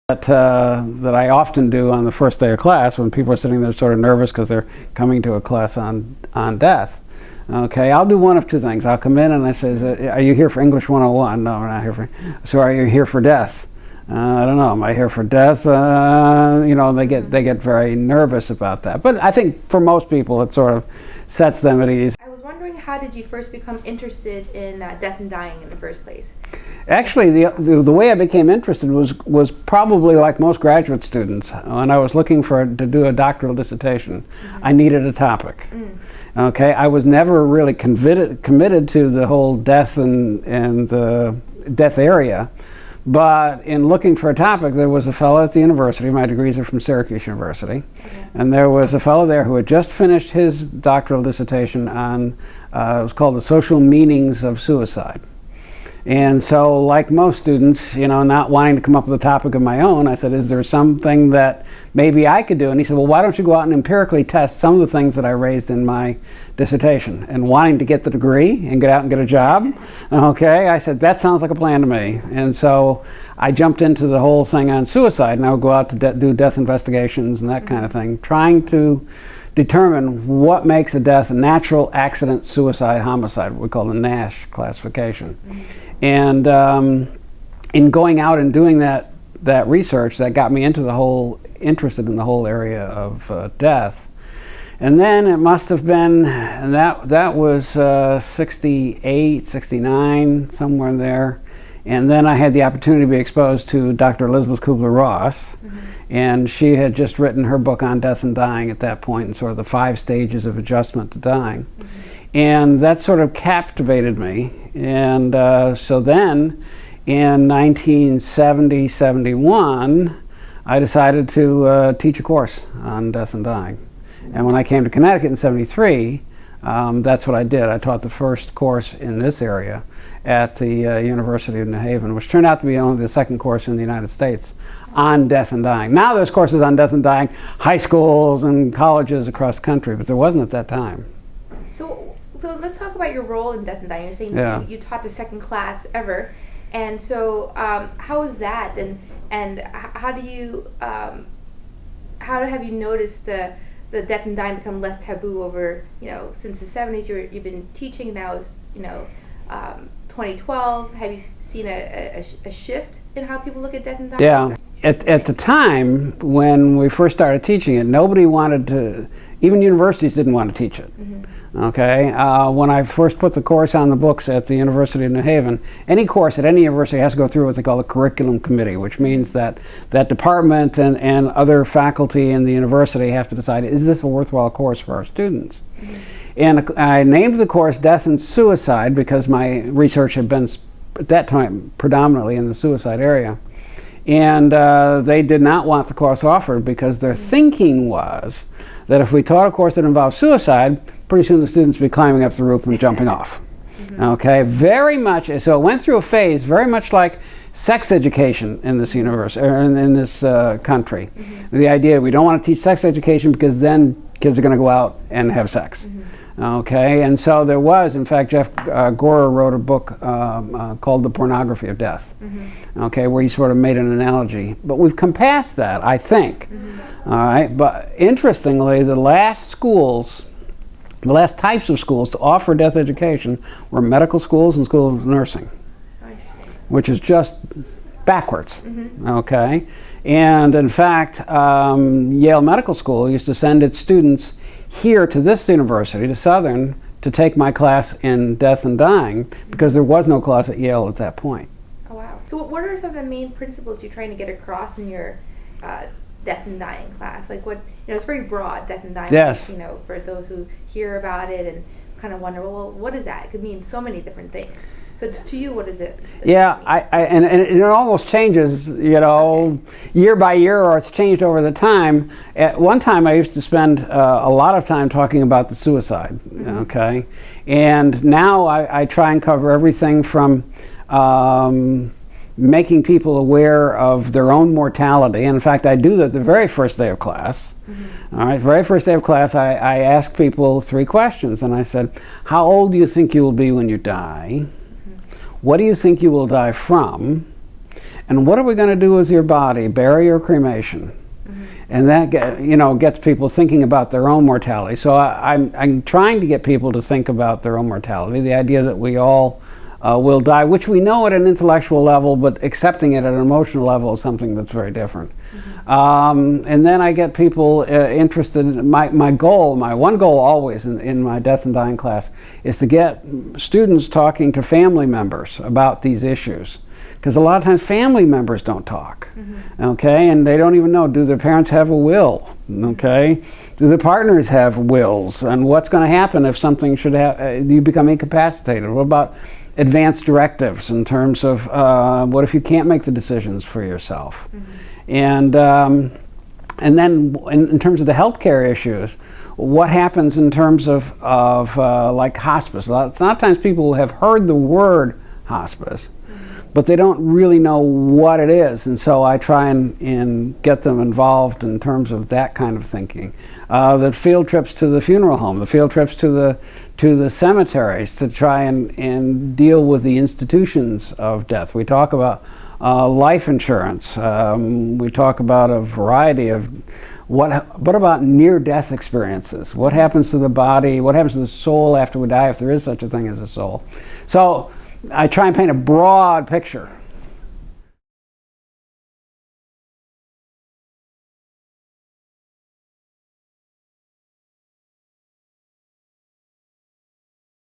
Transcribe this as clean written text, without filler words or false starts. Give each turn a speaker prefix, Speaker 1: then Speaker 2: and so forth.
Speaker 1: that I often do on the first day of class when people are sitting there sort of nervous because they're coming to a class on death. Okay, I'll do one of two things. I'll come in and I say, are you here for English 101? No, we're not here for. So are you here for death? I don't know. Am I here for death? You know, they get very nervous about that. But I think for most people, it sort of sets them at ease.
Speaker 2: I was wondering, how did you first become interested in death and dying in the first place?
Speaker 1: Actually, the way I became interested was probably like most graduate students. When I was looking to do a doctoral dissertation, I needed a topic. Okay, I was never really committed to the whole death and death area. But in looking for a topic, there was a fellow at the university, my degrees are from Syracuse University, and there was a fellow there who had just finished his doctoral dissertation on, it was called The Social Meanings of Suicide. And so, like most students, you know, not wanting to come up with a topic of my own, I said, is there something that maybe I could do? And he said, well, why don't you go out and empirically test some of the things that I raised in my dissertation? And wanting to get the degree and get out and get a job, okay, I said, that sounds like a plan to me. And so I jumped into the whole thing on suicide, and I would go out to do death investigations and that kind of thing, trying to determine what makes a death a natural accident, suicide, homicide, what we call the NASH classification. And in going out and doing that research, that got me into interested in the whole area of death. And then it must have been, and that was 68, 69, somewhere in there. And then I had the opportunity to be exposed to Dr. Elizabeth Kubler-Ross. And she had just written her book on death and dying at that point, and sort of the 5 stages of adjustment to dying. And that sort of captivated me. And so then in 1970-71, I decided to teach a course on death and dying. And when I came to Connecticut in 73, that's what I did. I taught the first course in this area at the University of New Haven, which turned out to be only the second course in the United States on death and dying. Now there's courses on death and dying, high schools and colleges across the country, but there wasn't at that time.
Speaker 2: So let's talk about your role in death and dying. You're saying you taught the second class ever, and so how was that? And how do you how have you noticed the death and dying become less taboo over, you know, since the 70s? You've been teaching, now is, you know, 2012. Have you seen a shift in how people look at death and dying?
Speaker 1: Yeah. At the time when we first started teaching it, nobody wanted to, even universities didn't want to teach it. Okay, when I first put the course on the books at the University of New Haven, any course at any university has to go through what they call a curriculum committee, which means that department and other faculty in the university have to decide, is this a worthwhile course for our students? And I named the course Death and Suicide because my research had been at that time predominantly in the suicide area. And they did not want the course offered because their thinking was that if we taught a course that involved suicide, pretty soon the students would be climbing up the roof and jumping off. Okay, very much, so it went through a phase very much like sex education in this university, or in this country. The idea, we don't want to teach sex education because then kids are going to go out and have sex. Okay, and so there was, in fact, Jeff Gorer wrote a book called The Pornography of Death, okay, where he sort of made an analogy. But we've come past that, I think. All right, but interestingly, the last types of schools to offer death education were medical schools and schools of nursing, which is just backwards, okay? And in fact, Yale Medical School used to send its students here to this university, to Southern, to take my class in death and dying because there was no class at Yale at that point.
Speaker 2: Oh, wow. So what are some of the main principles you're trying to get across in your death and dying class? Like, what, you know, it's very broad, death and dying.
Speaker 1: Yes.
Speaker 2: You know, for those who hear about it and kind of wonder, well, what is that? It could mean so many different things. So to you, what is it?
Speaker 1: Yeah, and it almost changes, you know, year by year, or it's changed over the time. At one time, I used to spend a lot of time talking about the suicide, okay? And now I try and cover everything from making people aware of their own mortality. And in fact, I do that the very first day of class. All right, very first day of class, I asked people 3 questions, and I said, how old do you think you will be when you die? What do you think you will die from? and what are we going to do with your body, bury or cremation? And that gets people thinking about their own mortality. So I'm trying to get people to think about their own mortality, the idea that we all will die, which we know at an intellectual level, but accepting it at an emotional level is something that's very different. And then I get people interested in my one goal always in my death and dying class is to get students talking to family members about these issues. Because a lot of times family members don't talk, okay, and they don't even know, do their parents have a will, okay, do their partners have wills, and what's going to happen if something should you become incapacitated? What about advanced directives in terms of what if you can't make the decisions for yourself? And then in terms of the healthcare issues, what happens in terms of like hospice? A lot of times people have heard the word hospice, but they don't really know what it is, and so I try and get them involved in terms of that kind of thinking. The field trips to the funeral home, the field trips to the cemeteries to try and deal with the institutions of death. We talk about life insurance. We talk about a variety of what about near-death experiences? What happens to the body? What happens to the soul after we die, if there is such a thing as a soul? So I try and paint a broad picture